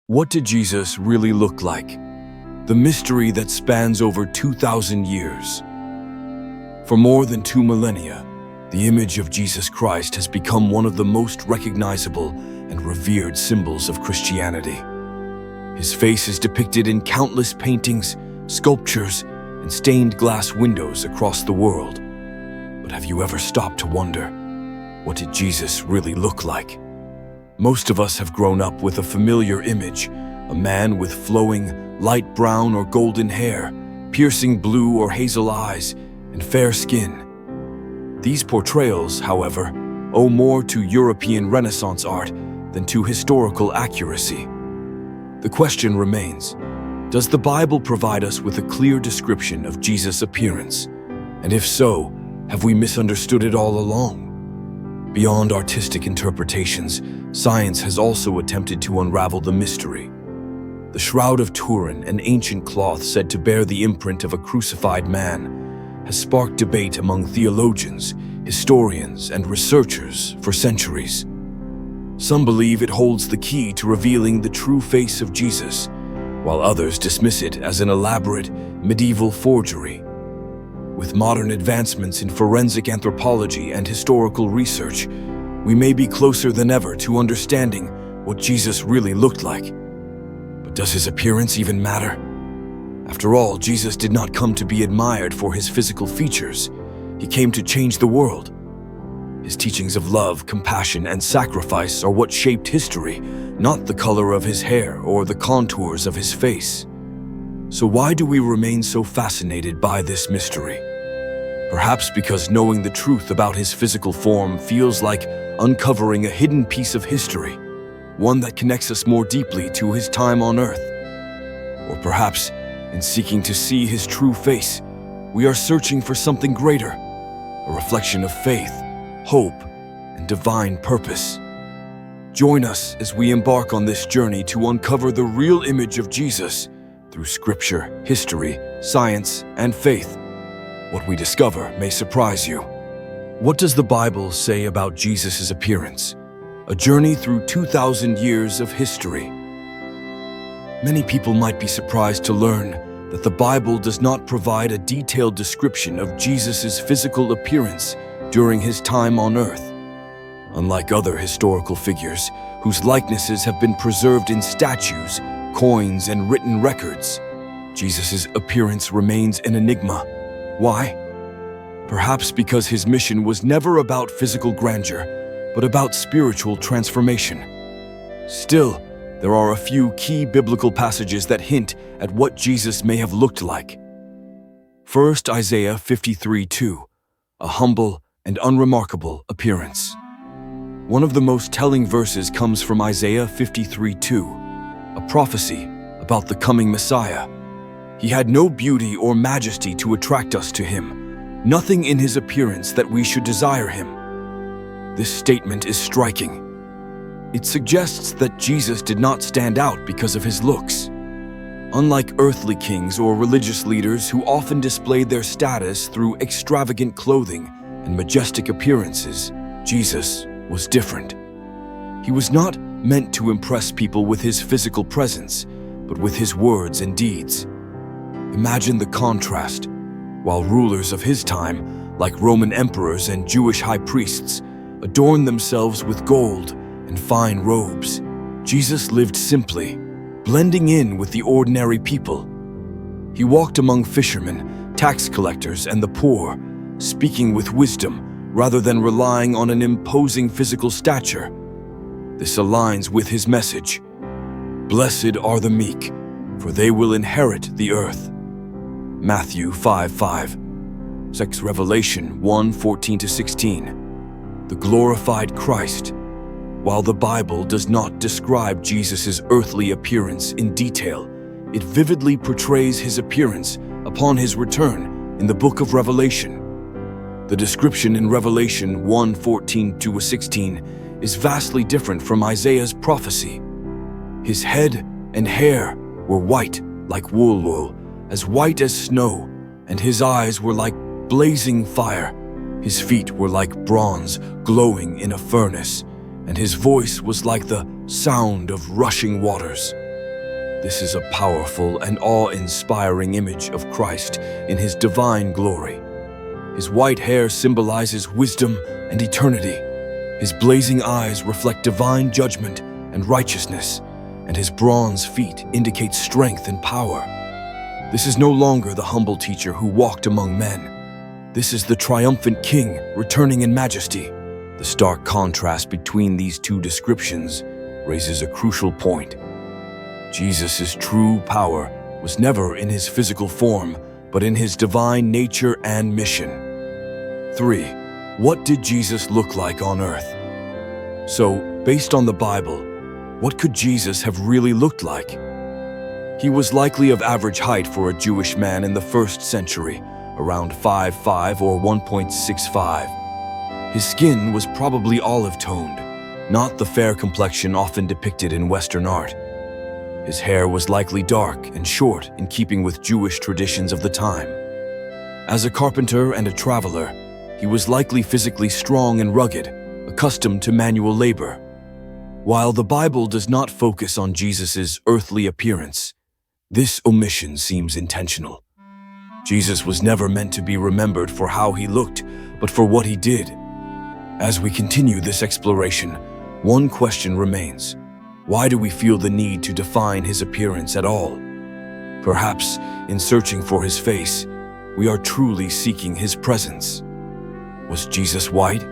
What did Jesus really look like? The mystery that spans over 2,000 years. For more than 2 millennia, the image of Jesus Christ has become one of the most recognizable and revered symbols of Christianity. His face is depicted in countless paintings, sculptures, and stained glass windows across the world. But have you ever stopped to wonder, what did Jesus really look like? Most of us have grown up with a familiar image, a man with flowing, light brown or golden hair, piercing blue or hazel eyes, and fair skin. These portrayals, however, owe more to European Renaissance art than to historical accuracy. The question remains, does the Bible provide us with a clear description of Jesus' appearance? And if so, have we misunderstood it all along? Beyond artistic interpretations, science has also attempted to unravel the mystery. The Shroud of Turin, an ancient cloth said to bear the imprint of a crucified man, has sparked debate among theologians, historians, and researchers for centuries. Some believe it holds the key to revealing the true face of Jesus, while others dismiss it as an elaborate, medieval forgery. With modern advancements in forensic anthropology and historical research, we may be closer than ever to understanding what Jesus really looked like. But does his appearance even matter? After all, Jesus did not come to be admired for his physical features. He came to change the world. His teachings of love, compassion, and sacrifice are what shaped history, not the color of his hair or the contours of his face. So why do we remain so fascinated by this mystery? Perhaps because knowing the truth about his physical form feels like uncovering a hidden piece of history, one that connects us more deeply to his time on earth. Or perhaps, in seeking to see his true face, we are searching for something greater, a reflection of faith, hope, and divine purpose. Join us as we embark on this journey to uncover the real image of Jesus through scripture, history, science, and faith. What we discover may surprise you. What does the Bible say about Jesus' appearance? A journey through 2,000 years of history. Many people might be surprised to learn that the Bible does not provide a detailed description of Jesus' physical appearance during his time on earth. Unlike other historical figures, whose likenesses have been preserved in statues, coins, and written records, Jesus' appearance remains an enigma. Why? Perhaps because his mission was never about physical grandeur, but about spiritual transformation. Still, there are a few key biblical passages that hint at what Jesus may have looked like. First, Isaiah 53:2, a humble and unremarkable appearance. One of the most telling verses comes from Isaiah 53:2, a prophecy about the coming Messiah. He had no beauty or majesty to attract us to him, nothing in his appearance that we should desire him. This statement is striking. It suggests that Jesus did not stand out because of his looks. Unlike earthly kings or religious leaders who often displayed their status through extravagant clothing and majestic appearances, Jesus was different. He was not meant to impress people with his physical presence, but with his words and deeds. Imagine the contrast. While rulers of his time, like Roman emperors and Jewish high priests, adorned themselves with gold and fine robes, Jesus lived simply, blending in with the ordinary people. He walked among fishermen, tax collectors, and the poor, speaking with wisdom rather than relying on an imposing physical stature. This aligns with his message. Blessed are the meek, for they will inherit the earth. Matthew 5:5. Revelation 1:14-16. The glorified Christ. While the Bible does not describe Jesus' earthly appearance in detail, it vividly portrays his appearance upon his return in the book of Revelation. The description in Revelation 1:14-16 is vastly different from Isaiah's prophecy. His head and hair were white like wool, as white as snow, and his eyes were like blazing fire. His feet were like bronze glowing in a furnace, and his voice was like the sound of rushing waters. This is a powerful and awe-inspiring image of Christ in his divine glory. His white hair symbolizes wisdom and eternity. His blazing eyes reflect divine judgment and righteousness, and his bronze feet indicate strength and power. This is no longer the humble teacher who walked among men. This is the triumphant king returning in majesty. The stark contrast between these two descriptions raises a crucial point. Jesus' true power was never in his physical form, but in his divine nature and mission. 3. What did Jesus look like on earth? So, based on the Bible, what could Jesus have really looked like? He was likely of average height for a Jewish man in the 1st century, around 5'5" or 1.65. His skin was probably olive-toned, not the fair complexion often depicted in Western art. His hair was likely dark and short in keeping with Jewish traditions of the time. As a carpenter and a traveler, he was likely physically strong and rugged, accustomed to manual labor. While the Bible does not focus on Jesus' earthly appearance, this omission seems intentional. Jesus was never meant to be remembered for how he looked, but for what he did. As we continue this exploration, one question remains. Why do we feel the need to define his appearance at all? Perhaps, in searching for his face, we are truly seeking his presence. Was Jesus white?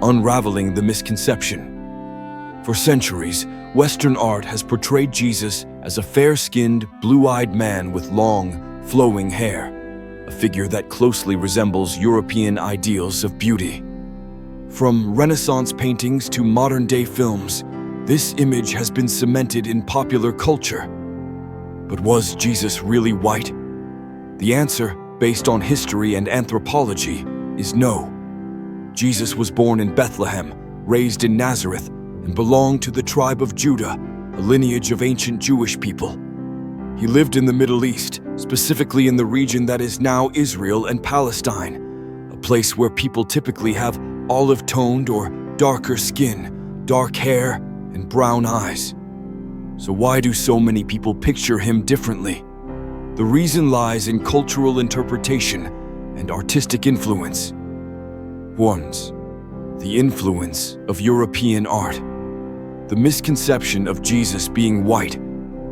Unraveling the misconception. For centuries, Western art has portrayed Jesus as a fair-skinned, blue-eyed man with long, flowing hair, a figure that closely resembles European ideals of beauty. From Renaissance paintings to modern-day films, this image has been cemented in popular culture. But was Jesus really white? The answer, based on history and anthropology, is no. Jesus was born in Bethlehem, raised in Nazareth, and belonged to the tribe of Judah, a lineage of ancient Jewish people. He lived in the Middle East, specifically in the region that is now Israel and Palestine, a place where people typically have olive-toned or darker skin, dark hair, and brown eyes. So why do so many people picture him differently? The reason lies in cultural interpretation and artistic influence. 1. The influence of European art. The misconception of Jesus being white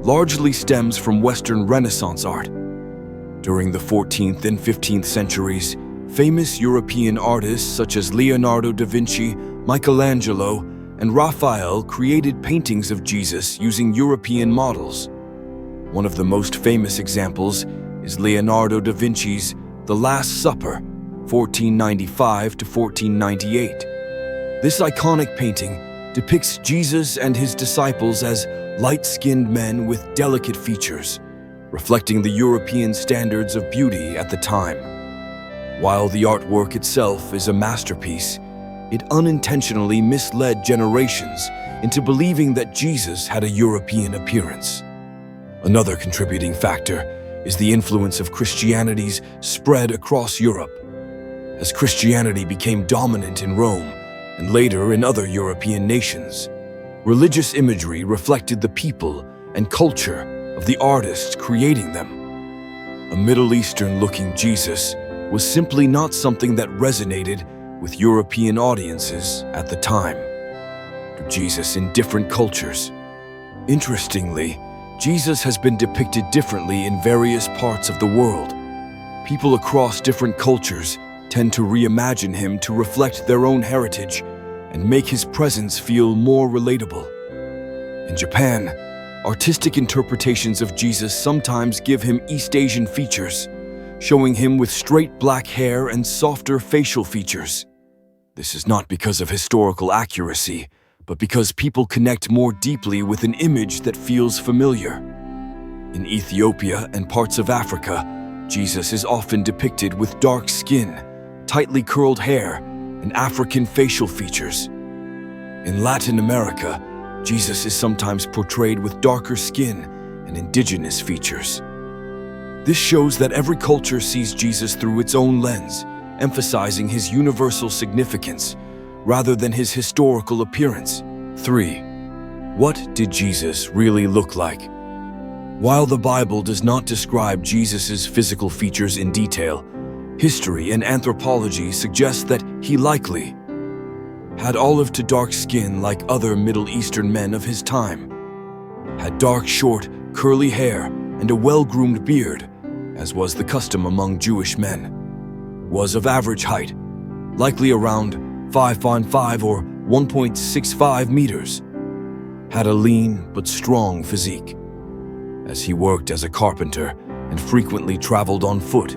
largely stems from Western Renaissance art. During the 14th and 15th centuries, famous European artists such as Leonardo da Vinci, Michelangelo, and Raphael created paintings of Jesus using European models. One of the most famous examples is Leonardo da Vinci's The Last Supper, 1495 to 1498. This iconic painting depicts Jesus and his disciples as light-skinned men with delicate features, reflecting the European standards of beauty at the time. While the artwork itself is a masterpiece, it unintentionally misled generations into believing that Jesus had a European appearance. Another contributing factor is the influence of Christianity's spread across Europe. As Christianity became dominant in Rome and later in other European nations, religious imagery reflected the people and culture of the artists creating them. A Middle Eastern-looking Jesus was simply not something that resonated with European audiences at the time. Jesus in different cultures. Interestingly, Jesus has been depicted differently in various parts of the world. People across different cultures tend to reimagine him to reflect their own heritage and make his presence feel more relatable. In Japan, artistic interpretations of Jesus sometimes give him East Asian features, showing him with straight black hair and softer facial features. This is not because of historical accuracy, but because people connect more deeply with an image that feels familiar. In Ethiopia and parts of Africa, Jesus is often depicted with dark skin, tightly curled hair, and African facial features. In Latin America, Jesus is sometimes portrayed with darker skin and indigenous features. This shows that every culture sees Jesus through its own lens, emphasizing his universal significance rather than his historical appearance. 3. What did Jesus really look like? While the Bible does not describe Jesus' physical features in detail, history and anthropology suggest that he likely had olive to dark skin like other Middle Eastern men of his time, had dark, short, curly hair and a well-groomed beard, as was the custom among Jewish men, was of average height, likely around 5'5" or 1.65 meters, had a lean but strong physique, as he worked as a carpenter and frequently traveled on foot.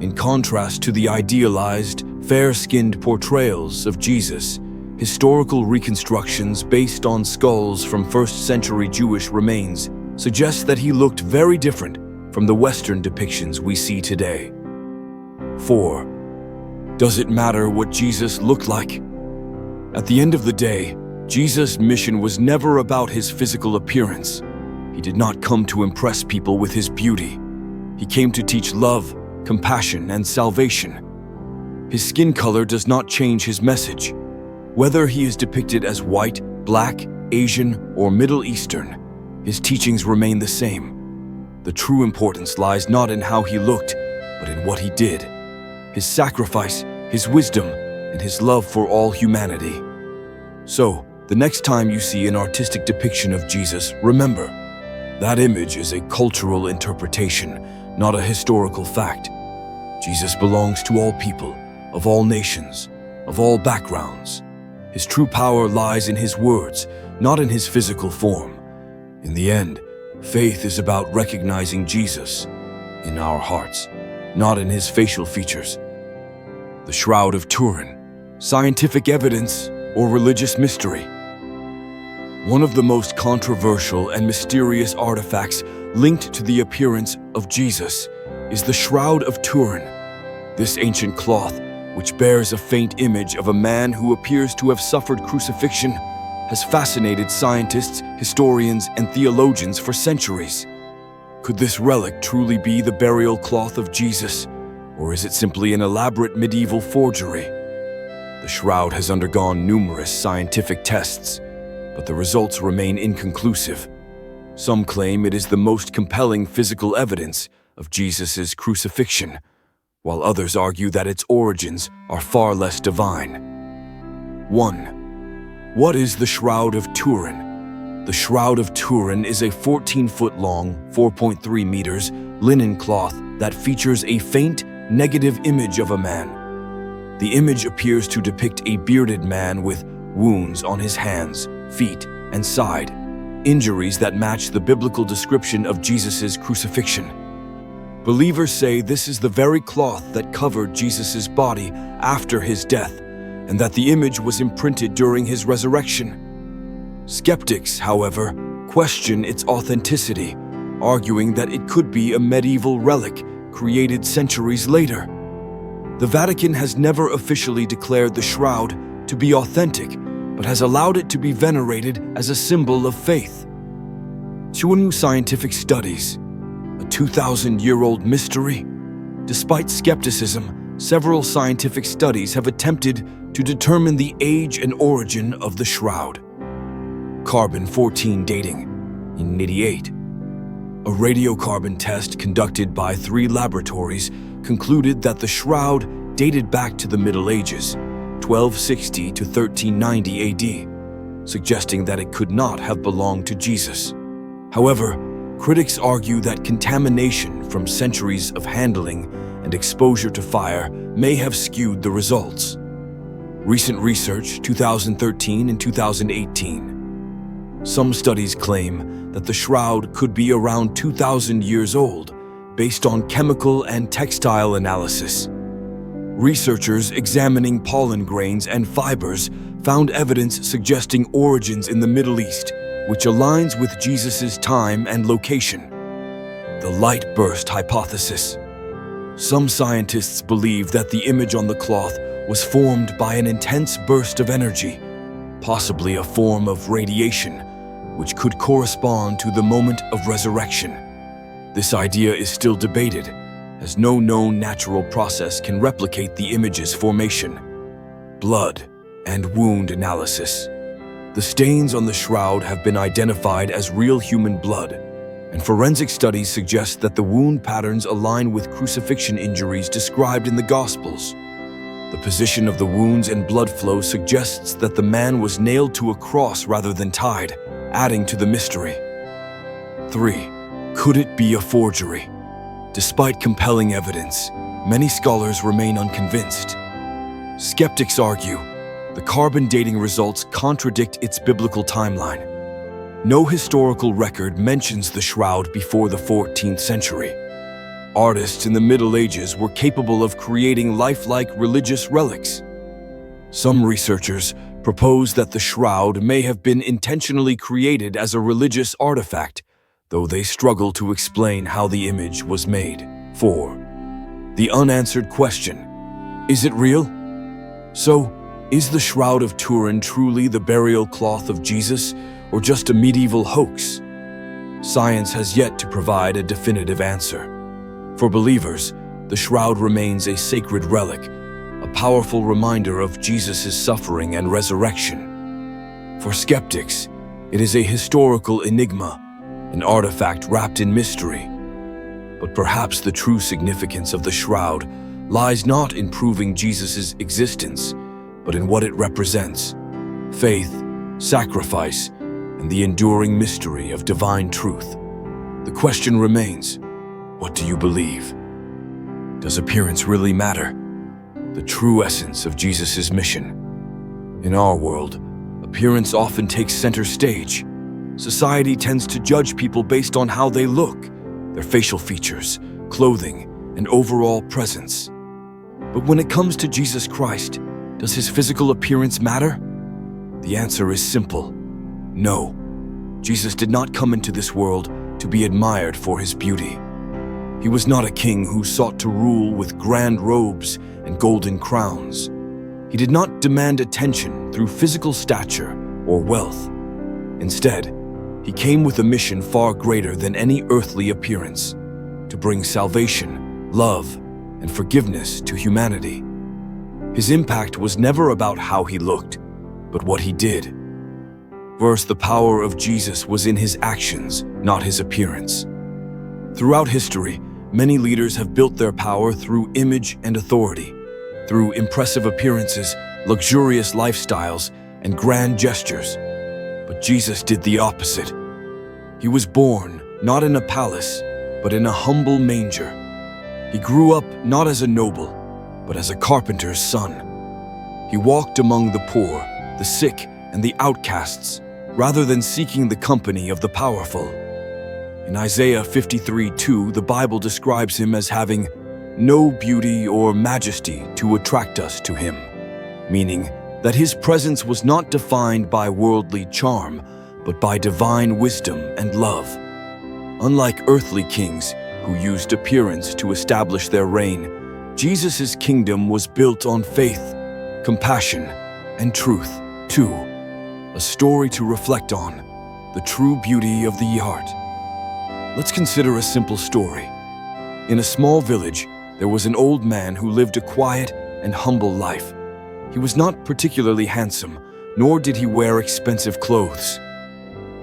In contrast to the idealized, fair-skinned portrayals of Jesus, historical reconstructions based on skulls from first-century Jewish remains suggest that he looked very different from the Western depictions we see today. 4. Does it matter what Jesus looked like? At the end of the day, Jesus' mission was never about his physical appearance. He did not come to impress people with his beauty. He came to teach love, compassion, and salvation. His skin color does not change his message. Whether he is depicted as white, black, Asian, or Middle Eastern, his teachings remain the same. The true importance lies not in how he looked, but in what he did. His sacrifice, his wisdom, and his love for all humanity. So, the next time you see an artistic depiction of Jesus, remember, that image is a cultural interpretation, not a historical fact. Jesus belongs to all people, of all nations, of all backgrounds. His true power lies in his words, not in his physical form. In the end, faith is about recognizing Jesus in our hearts, not in his facial features. The Shroud of Turin, scientific evidence or religious mystery. One of the most controversial and mysterious artifacts linked to the appearance of Jesus is the Shroud of Turin. This ancient cloth, which bears a faint image of a man who appears to have suffered crucifixion, has fascinated scientists, historians, and theologians for centuries. Could this relic truly be the burial cloth of Jesus, or is it simply an elaborate medieval forgery? The shroud has undergone numerous scientific tests, but the results remain inconclusive. Some claim it is the most compelling physical evidence of Jesus' crucifixion, while others argue that its origins are far less divine. 1. What is the Shroud of Turin? The Shroud of Turin is a 14-foot-long, 4.3 meters, linen cloth that features a faint, negative image of a man. The image appears to depict a bearded man with wounds on his hands, feet, and side, injuries that match the biblical description of Jesus' crucifixion. Believers say this is the very cloth that covered Jesus' body after his death, and that the image was imprinted during his resurrection. Skeptics, however, question its authenticity, arguing that it could be a medieval relic created centuries later. The Vatican has never officially declared the shroud to be authentic, but has allowed it to be venerated as a symbol of faith. New scientific studies, a 2,000-year-old mystery? Despite skepticism, several scientific studies have attempted to determine the age and origin of the shroud. Carbon-14 dating in 1988. A radiocarbon test conducted by 3 laboratories concluded that the shroud dated back to the Middle Ages, 1260 to 1390 AD, suggesting that it could not have belonged to Jesus. However, critics argue that contamination from centuries of handling and exposure to fire may have skewed the results. Recent research, 2013 and 2018. Some studies claim that the shroud could be around 2,000 years old, based on chemical and textile analysis. Researchers examining pollen grains and fibers found evidence suggesting origins in the Middle East, which aligns with Jesus' time and location. The light burst hypothesis. Some scientists believe that the image on the cloth was formed by an intense burst of energy, possibly a form of radiation, which could correspond to the moment of resurrection. This idea is still debated, as no known natural process can replicate the image's formation. Blood and wound analysis. The stains on the shroud have been identified as real human blood, and forensic studies suggest that the wound patterns align with crucifixion injuries described in the Gospels. The position of the wounds and blood flow suggests that the man was nailed to a cross rather than tied, adding to the mystery. 3. Could it be a forgery? Despite compelling evidence, many scholars remain unconvinced. Skeptics argue the carbon dating results contradict its biblical timeline. No historical record mentions the shroud before the 14th century. Artists in the Middle Ages were capable of creating lifelike religious relics. Some researchers propose that the shroud may have been intentionally created as a religious artifact, though they struggle to explain how the image was made. 4. The unanswered question: is it real? So, is the Shroud of Turin truly the burial cloth of Jesus, or just a medieval hoax? Science has yet to provide a definitive answer. For believers, the shroud remains a sacred relic, a powerful reminder of Jesus' suffering and resurrection. For skeptics, it is a historical enigma, an artifact wrapped in mystery. But perhaps the true significance of the shroud lies not in proving Jesus' existence, but in what it represents: faith, sacrifice, and the enduring mystery of divine truth. The question remains, what do you believe? Does appearance really matter? The true essence of Jesus' mission. In our world, appearance often takes center stage. Society tends to judge people based on how they look, their facial features, clothing, and overall presence. But when it comes to Jesus Christ, does his physical appearance matter? The answer is simple: no. Jesus did not come into this world to be admired for his beauty. He was not a king who sought to rule with grand robes and golden crowns. He did not demand attention through physical stature or wealth. Instead, he came with a mission far greater than any earthly appearance: to bring salvation, love, and forgiveness to humanity. His impact was never about how he looked, but what he did. First, the power of Jesus was in his actions, not his appearance. Throughout history, many leaders have built their power through image and authority, through impressive appearances, luxurious lifestyles, and grand gestures. But Jesus did the opposite. He was born not in a palace, but in a humble manger. He grew up not as a noble, but as a carpenter's son. He walked among the poor, the sick, and the outcasts, rather than seeking the company of the powerful. In Isaiah 53:2, the Bible describes him as having no beauty or majesty to attract us to him, meaning that his presence was not defined by worldly charm, but by divine wisdom and love. Unlike earthly kings who used appearance to establish their reign, Jesus' kingdom was built on faith, compassion, and truth. 2. A story to reflect on: the true beauty of the heart. Let's consider a simple story. In a small village, there was an old man who lived a quiet and humble life. He was not particularly handsome, nor did he wear expensive clothes.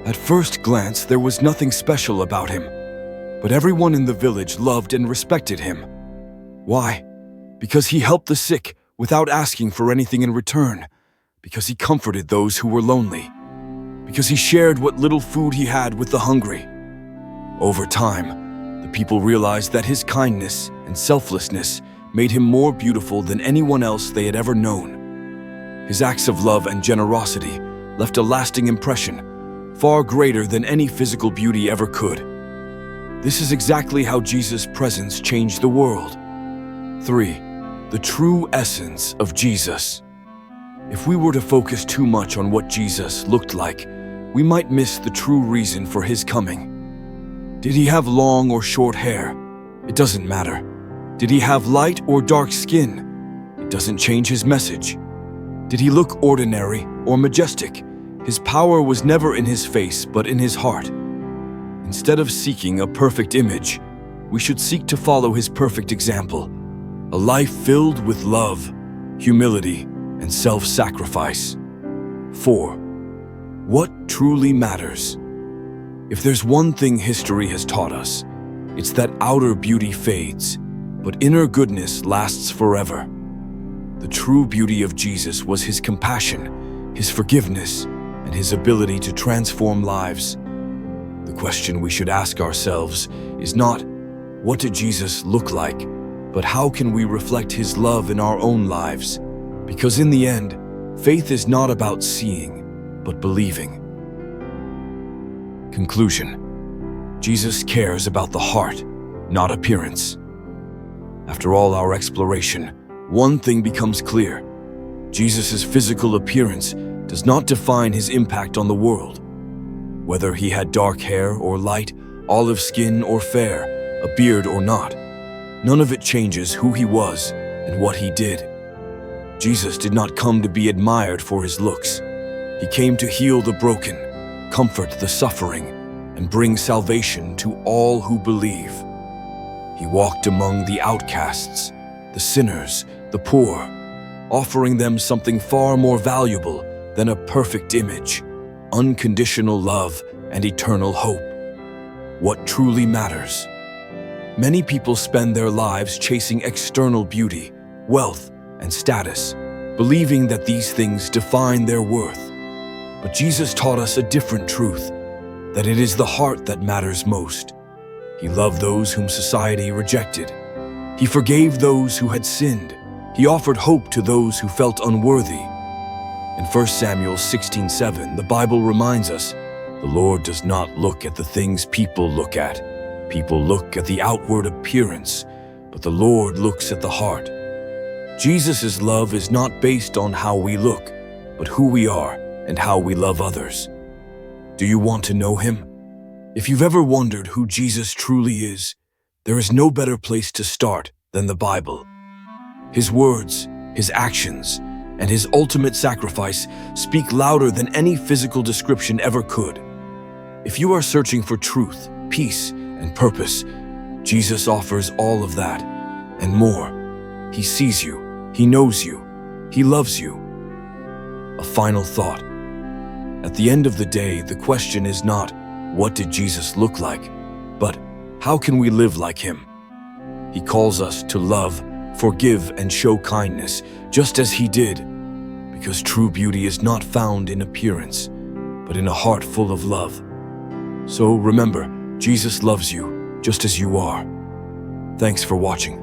At first glance, there was nothing special about him, but everyone in the village loved and respected him. Why? Because he helped the sick without asking for anything in return, because he comforted those who were lonely, because he shared what little food he had with the hungry. Over time, the people realized that his kindness and selflessness made him more beautiful than anyone else they had ever known. His acts of love and generosity left a lasting impression, far greater than any physical beauty ever could. This is exactly how Jesus' presence changed the world. 3. The true essence of Jesus. If we were to focus too much on what Jesus looked like, we might miss the true reason for his coming. Did he have long or short hair? It doesn't matter. Did he have light or dark skin? It doesn't change his message. Did he look ordinary or majestic? His power was never in his face, but in his heart. Instead of seeking a perfect image, we should seek to follow his perfect example, a life filled with love, humility, and self-sacrifice. 4. What truly matters? If there's one thing history has taught us, it's that outer beauty fades, but inner goodness lasts forever. The true beauty of Jesus was his compassion, his forgiveness, and his ability to transform lives. The question we should ask ourselves is not, what did Jesus look like, but how can we reflect his love in our own lives? Because in the end, faith is not about seeing, but believing. Conclusion: Jesus cares about the heart, not appearance. After all our exploration, one thing becomes clear. Jesus' physical appearance does not define his impact on the world. Whether he had dark hair or light, olive skin or fair, a beard or not, none of it changes who he was and what he did. Jesus did not come to be admired for his looks. He came to heal the broken, comfort the suffering, and bring salvation to all who believe. He walked among the outcasts, the sinners, the poor, offering them something far more valuable than a perfect image, unconditional love and eternal hope. What truly matters? Many people spend their lives chasing external beauty, wealth, and status, believing that these things define their worth. But Jesus taught us a different truth, that it is the heart that matters most. He loved those whom society rejected. He forgave those who had sinned. He offered hope to those who felt unworthy. In 1 Samuel 16:7, the Bible reminds us, the Lord does not look at the things people look at. People look at the outward appearance, but the Lord looks at the heart. Jesus' love is not based on how we look, but who we are and how we love others. Do you want to know him? If you've ever wondered who Jesus truly is, there is no better place to start than the Bible. His words, his actions, and his ultimate sacrifice speak louder than any physical description ever could. If you are searching for truth, peace, and purpose, Jesus offers all of that and more. He sees you, he knows you, he loves you. A final thought. At the end of the day, the question is not, what did Jesus look like, but how can we live like him? He calls us to love, forgive, and show kindness, just as he did, because true beauty is not found in appearance, but in a heart full of love. So remember, Jesus loves you just as you are. Thanks for watching.